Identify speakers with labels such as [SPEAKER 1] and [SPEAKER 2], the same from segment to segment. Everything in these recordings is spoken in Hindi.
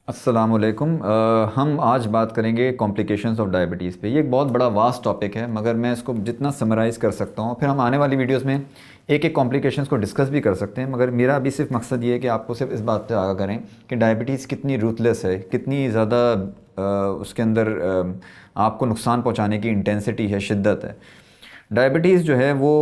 [SPEAKER 1] अस्सलामुअलैकुम। हम आज बात करेंगे कॉम्प्लिकेशंस ऑफ डायबिटीज़ पे। ये एक बहुत बड़ा वास्ट टॉपिक है, मगर मैं इसको जितना समराइज़ कर सकता हूँ, फिर हम आने वाली वीडियोस में एक एक कॉम्प्लिकेशंस को डिस्कस भी कर सकते हैं। मगर मेरा अभी सिर्फ मकसद ये है कि आपको सिर्फ इस बात पे आगाह करें कि डायबिटीज़ कितनी रूथलेस है, कितनी ज़्यादा उसके अंदर आपको नुकसान पहुँचाने की इंटेंसिटी है, शिद्दत है। डायबिटीज़ जो है वो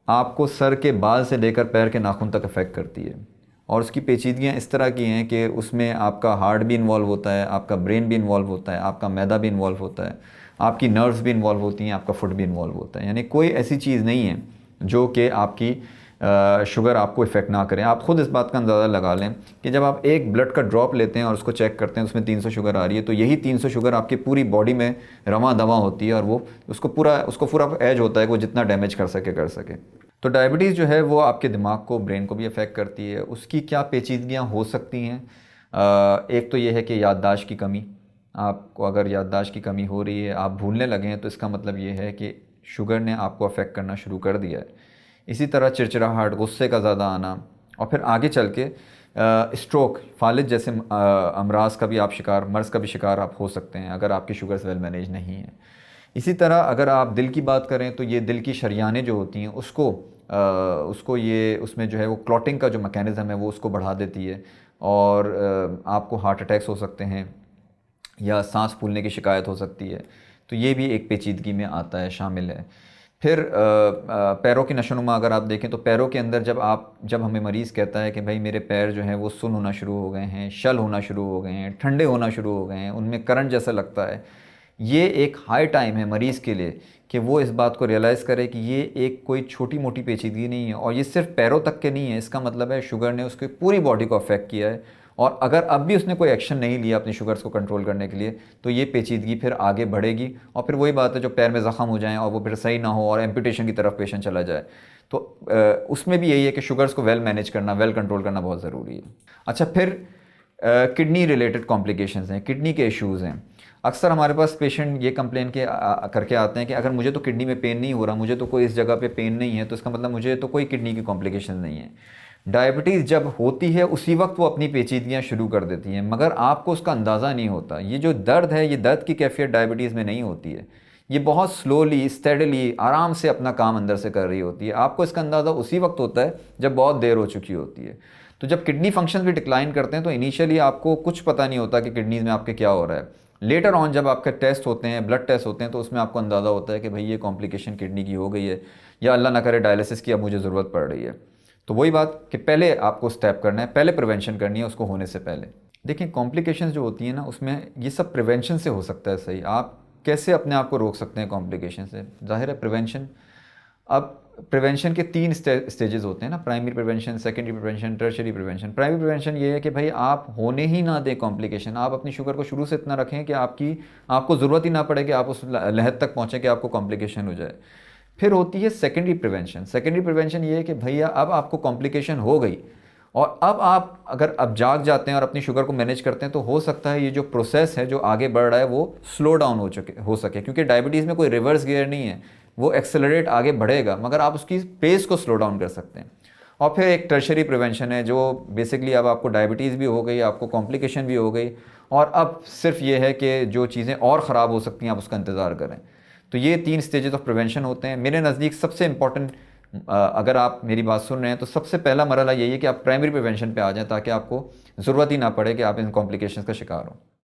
[SPEAKER 1] आपको सर के बाल से लेकर पैर के नाखून तक अफेक्ट करती है, और उसकी पेचीदगियाँ इस तरह की हैं कि उसमें आपका हार्ट भी इन्वॉल्व होता है, आपका ब्रेन भी इन्वॉल्व होता है, आपका मैदा भी इन्वॉल्व होता है, आपकी नर्व्स भी इन्वॉल्व होती हैं, आपका फुट भी इन्वॉल्व होता है। यानी कोई ऐसी चीज़ नहीं है जो कि आपकी शुगर आपको इफ़ेक्ट ना करें। आप ख़ुद इस बात का अंदाज़ा लगा लें कि जब आप एक ब्लड का ड्रॉप लेते हैं और उसको चेक करते हैं, उसमें 300 शुगर आ रही है, तो यही 300 शुगर आपकी पूरी बॉडी में रवां दवा होती है, और वो उसको पूरा एज होता है कि वो जितना डैमेज कर सके। तो डायबिटीज़ जो है वो आपके दिमाग को, ब्रेन को भी अफेक्ट करती है। उसकी क्या पेचीदगियाँ हो सकती हैं? एक तो ये है कि याददाश्त की कमी। आपको अगर याददाश्त की कमी हो रही है, आप भूलने लगे हैं, तो इसका मतलब ये है कि शुगर ने आपको अफेक्ट करना शुरू कर दिया है। इसी तरह चिड़चिड़ाहट, गुस्से का ज़्यादा आना, और फिर आगे चल के स्ट्रोक, फालिज जैसे अमराज का भी आप शिकार, मर्ज़ का भी शिकार आप हो सकते हैं अगर आपकी शुगर्स वेल मैनेज नहीं है। इसी तरह अगर आप दिल की बात करें तो ये दिल की शरियानें जो होती हैं उसको ये उसमें जो है वो क्लॉटिंग का जो मैकेनिज़्म है वो उसको बढ़ा देती है, और आपको हार्ट अटैक्स हो सकते हैं या सांस फूलने की शिकायत हो सकती है। तो ये भी एक पेचीदगी में आता है, शामिल है। फिर पैरों की नशोनुमा अगर आप देखें तो पैरों के अंदर जब हमें मरीज़ कहता है कि भाई मेरे पैर जो हैं वो सुन्न होना शुरू हो गए हैं, शल होना शुरू हो गए हैं, ठंडे होना शुरू हो गए हैं, उनमें करंट जैसा लगता है, ये एक हाई टाइम है मरीज़ के लिए कि वो इस बात को रियलाइज़ करे कि ये एक कोई छोटी मोटी पेचीदगी नहीं है, और ये सिर्फ पैरों तक के नहीं है। इसका मतलब है शुगर ने उसकी पूरी बॉडी को अफेक्ट किया है, और अगर अब भी उसने कोई एक्शन नहीं लिया अपनी शुगर्स को कंट्रोल करने के लिए, तो ये पेचीदगी फिर आगे बढ़ेगी, और फिर वही बात है, जो पैर में ज़ख़म हो जाएँ और वो फिर सही ना हो और एम्पुटेशन की तरफ पेशेंट चला जाए। तो उसमें भी यही है कि शुगर्स को वेल मैनेज करना, वेल कंट्रोल करना बहुत ज़रूरी है। अच्छा, फिर किडनी रिलेटेड कॉम्प्लिकेशंस हैं, किडनी के इश्यूज़ हैं। अक्सर हमारे पास पेशेंट ये कंप्लेन करके आते हैं कि अगर मुझे तो किडनी में पेन नहीं हो रहा, मुझे तो कोई इस जगह पे पेन नहीं है, तो इसका मतलब मुझे तो कोई किडनी की कॉम्प्लिकेशन नहीं है। डायबिटीज़ जब होती है उसी वक्त वो अपनी पेचीदगियाँ शुरू कर देती हैं, मगर आपको उसका अंदाज़ा नहीं होता। ये जो दर्द है, ये दर्द की कैफियत डायबिटीज़ में नहीं होती है। ये बहुत स्लोली, स्टेडली, आराम से अपना काम अंदर से कर रही होती है। आपको इसका अंदाज़ा उसी वक्त होता है जब बहुत देर हो चुकी होती है। तो जब किडनी फंक्शंस भी डिक्लाइन करते हैं तो इनिशियली आपको कुछ पता नहीं होता कि किडनीज़ में आपके क्या हो रहा है। लेटर ऑन जब आपके टेस्ट होते हैं, ब्लड टेस्ट होते हैं, तो उसमें आपको अंदाज़ा होता है कि भाई ये कॉम्प्लिकेशन किडनी की हो गई है, या अल्लाह ना करे डायलिसिस की अब मुझे ज़रूरत पड़ रही है। तो वही बात कि पहले आपको स्टेप करना है, पहले प्रिवेंशन करनी है उसको होने से पहले। देखिए, कॉम्प्लिकेशंस जो होती हैं ना, उसमें ये सब प्रिवेंशन से हो सकता है सही। आप कैसे अपने आप को रोक सकते हैं कॉम्प्लिकेशन से? ज़ाहिर है प्रिवेंशन, अब प्रिवेंशन के 3 स्टेजेस होते हैं ना, primary prevention, secondary prevention, tertiary prevention. Primary prevention ये है कि भाई आप होने ही ना दें कॉम्प्लिकेशन। आप अपनी शुगर को शुरू से इतना रखें कि आपको ज़रूरत ही ना पड़े कि आप उस लहद तक पहुँचें कि आपको कॉम्प्लिकेशन हो जाए। फिर होती है सेकेंडरी प्रिवेंशन। सेकेंडरी प्रिवेंशन ये है कि भैया अब आपको कॉम्प्लिकेशन हो गई, और अब आप अगर अब जाग जाते हैं और अपनी शुगर को मैनेज करते हैं, तो हो सकता है ये जो प्रोसेस है जो आगे बढ़ रहा है वो स्लो डाउन हो सके, क्योंकि डायबिटीज़ में कोई रिवर्स गियर नहीं है, वो एक्सेलरेट आगे बढ़ेगा, मगर आप उसकी पेस को स्लो डाउन कर सकते हैं। और फिर एक टर्शरी प्रिवेंशन है, जो बेसिकली अब आपको डायबिटीज़ भी हो गई, आपको कॉम्प्लिकेशन भी हो गई, और अब सिर्फ ये है कि जो चीज़ें और ख़राब हो सकती हैं आप उसका इंतज़ार करें। तो ये 3 स्टेजेस ऑफ प्रिवेंशन होते हैं। मेरे नज़दीक सबसे इंपॉर्टेंट, अगर आप मेरी बात सुन रहे हैं, तो सबसे पहला मरहला यही है कि आप प्राइमरी प्रिवेंशन पे आ जाएं, ताकि आपको ज़रूरत ही ना पड़े कि आप इन कॉम्प्लिकेशंस का शिकार हों।